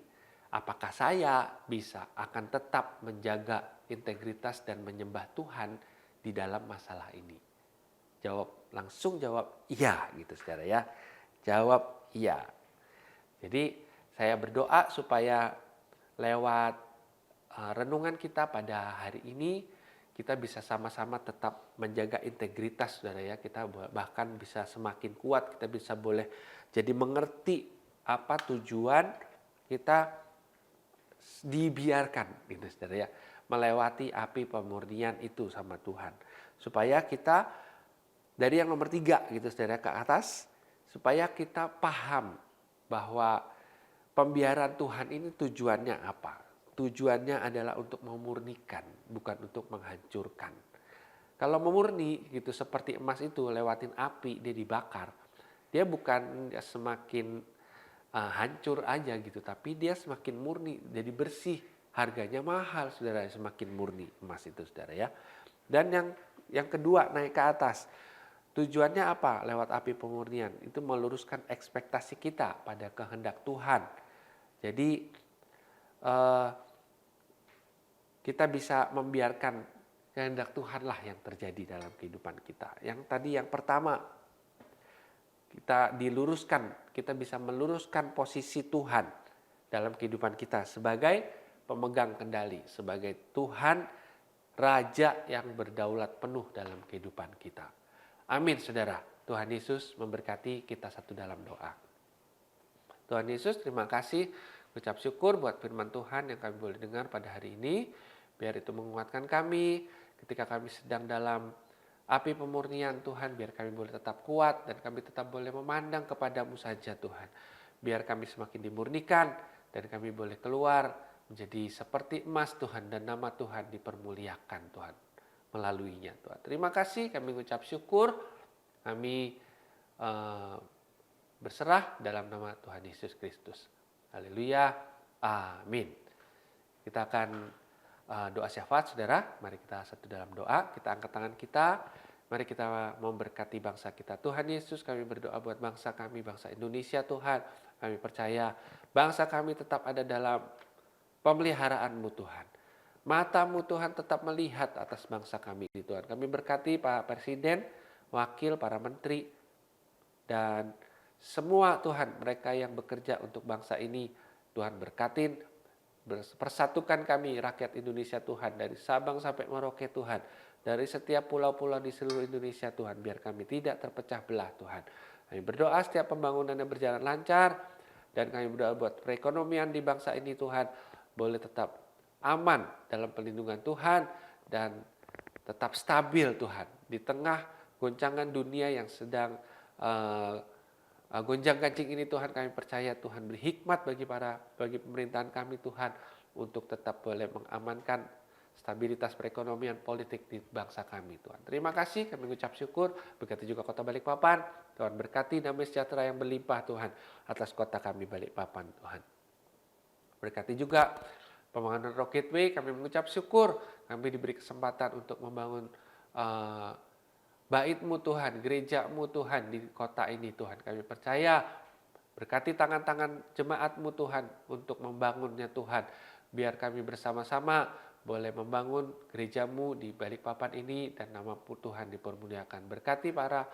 apakah saya bisa akan tetap menjaga integritas dan menyembah Tuhan di dalam masalah ini? Langsung jawab iya gitu, saudara ya. Jawab iya. Jadi saya berdoa supaya lewat renungan kita pada hari ini, kita bisa sama-sama tetap menjaga integritas, saudara ya. Kita bahkan bisa semakin kuat, kita bisa boleh jadi mengerti apa tujuan kita dibiarkan, gitu, saudara ya, melewati api pemurnian itu sama Tuhan. Supaya kita dari yang nomor 3 gitu, saudara, ke atas, supaya kita paham bahwa pembiaran Tuhan ini tujuannya apa? Tujuannya adalah untuk memurnikan, bukan untuk menghancurkan. Kalau memurni gitu, seperti emas itu lewatin api, dia dibakar. Dia bukan semakin hancur aja gitu, tapi dia semakin murni, jadi bersih. Harganya mahal, saudara, semakin murni emas itu, saudara ya. Dan yang kedua, naik ke atas. Tujuannya apa? Lewat api pemurnian itu meluruskan ekspektasi kita pada kehendak Tuhan. Jadi kita bisa membiarkan kehendak Tuhanlah yang terjadi dalam kehidupan kita. Yang pertama, kita diluruskan, kita bisa meluruskan posisi Tuhan dalam kehidupan kita sebagai pemegang kendali, sebagai Tuhan Raja yang berdaulat penuh dalam kehidupan kita. Amin, saudara. Tuhan Yesus memberkati kita satu dalam doa. Tuhan Yesus, terima kasih. Ucap syukur buat firman Tuhan yang kami boleh dengar pada hari ini. Biar itu menguatkan kami ketika kami sedang dalam api pemurnian Tuhan. Biar kami boleh tetap kuat dan kami tetap boleh memandang kepadamu saja, Tuhan. Biar kami semakin dimurnikan dan kami boleh keluar menjadi seperti emas, Tuhan, dan nama Tuhan dipermuliakan, Tuhan, melaluinya, Tuhan. Terima kasih, kami mengucap syukur, kami berserah dalam nama Tuhan Yesus Kristus. Haleluya, amin. Kita akan doa syafaat, saudara. Mari kita satu dalam doa, kita angkat tangan kita, Mari kita memberkati bangsa kita. Tuhan Yesus, kami berdoa buat bangsa kami, bangsa Indonesia Tuhan. Kami percaya bangsa kami tetap ada dalam pemeliharaan-Mu Tuhan. Mata-Mu Tuhan tetap melihat atas bangsa kami ini Tuhan. Kami berkati Pak Presiden, Wakil, para Menteri, dan semua Tuhan mereka yang bekerja untuk bangsa ini. Tuhan berkatin, persatukan kami rakyat Indonesia Tuhan. Dari Sabang sampai Merauke Tuhan. Dari setiap pulau-pulau di seluruh Indonesia Tuhan. Biar kami tidak terpecah belah Tuhan. Kami berdoa setiap pembangunannya berjalan lancar. Dan kami berdoa buat perekonomian di bangsa ini Tuhan. Boleh tetap aman dalam perlindungan Tuhan. Dan tetap stabil Tuhan. Di tengah goncangan dunia yang sedang gonjang-ganjing ini Tuhan, kami percaya Tuhan beri hikmat bagi pemerintahan kami Tuhan untuk tetap boleh mengamankan stabilitas perekonomian politik di bangsa kami Tuhan. Terima kasih, kami mengucap syukur. Berkati juga kota Balikpapan. Tuhan berkati damai sejahtera yang berlimpah Tuhan atas kota kami Balikpapan Tuhan. Berkati juga pembangunan Rocketway, kami mengucap syukur. Kami diberi kesempatan untuk membangun Bait-Mu Tuhan, gereja-Mu Tuhan di kota ini Tuhan. Kami percaya berkati tangan-tangan jemaat-Mu Tuhan untuk membangunnya Tuhan. Biar kami bersama-sama boleh membangun gereja-Mu di Balikpapan ini dan nama-Mu Tuhan dipermuliakan. Berkati para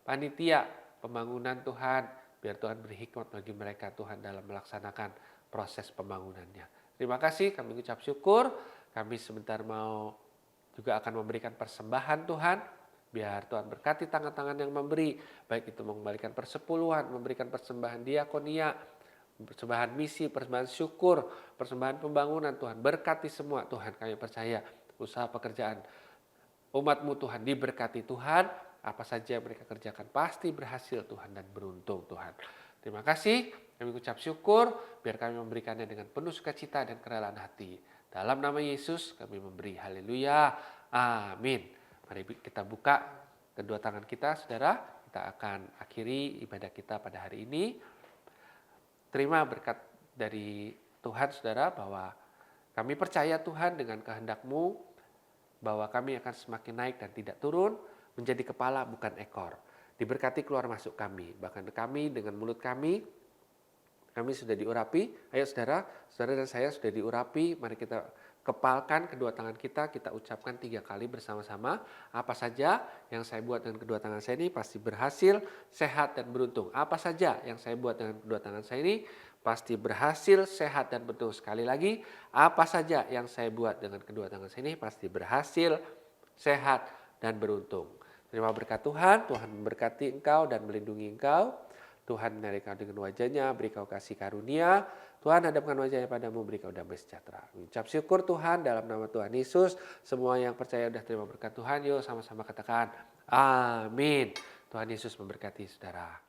panitia pembangunan Tuhan. Biar Tuhan beri hikmat bagi mereka Tuhan dalam melaksanakan proses pembangunannya. Terima kasih, kami ucap syukur. Kami sebentar mau juga akan memberikan persembahan Tuhan. Biar Tuhan berkati tangan-tangan yang memberi. Baik itu mengembalikan persepuluhan, memberikan persembahan diakonia, persembahan misi, persembahan syukur, persembahan pembangunan Tuhan. Berkati semua Tuhan, kami percaya usaha pekerjaan umat-Mu Tuhan diberkati Tuhan. Apa saja yang mereka kerjakan pasti berhasil Tuhan dan beruntung Tuhan. Terima kasih, kami ucap syukur. Biar kami memberikannya dengan penuh sukacita dan kerelaan hati. Dalam nama Yesus kami memberi. Haleluya. Amin. Mari kita buka kedua tangan kita, saudara. Kita akan akhiri ibadah kita pada hari ini. Terima berkat dari Tuhan, saudara, bahwa kami percaya Tuhan dengan kehendak-Mu, bahwa kami akan semakin naik dan tidak turun, menjadi kepala bukan ekor. Diberkati keluar masuk kami. Bahkan kami dengan mulut kami sudah diurapi. Ayo saudara dan saya sudah diurapi. Mari kita kepalkan kedua tangan kita ucapkan 3 kali bersama-sama. Apa saja yang saya buat dengan kedua tangan saya ini pasti berhasil, sehat dan beruntung. Apa saja yang saya buat dengan kedua tangan saya ini pasti berhasil, sehat dan beruntung. Sekali lagi, apa saja yang saya buat dengan kedua tangan saya ini pasti berhasil, sehat dan beruntung. Terima berkat Tuhan, Tuhan memberkati engkau dan melindungi engkau. Tuhan menarik kau dengan wajahnya, beri kau kasih karunia. Tuhan hadapkan wajahnya padamu, beri kau damai sejahtera. Ucap syukur Tuhan dalam nama Tuhan Yesus. Semua yang percaya sudah terima berkat Tuhan, yuk sama-sama katakan amin. Tuhan Yesus memberkati saudara.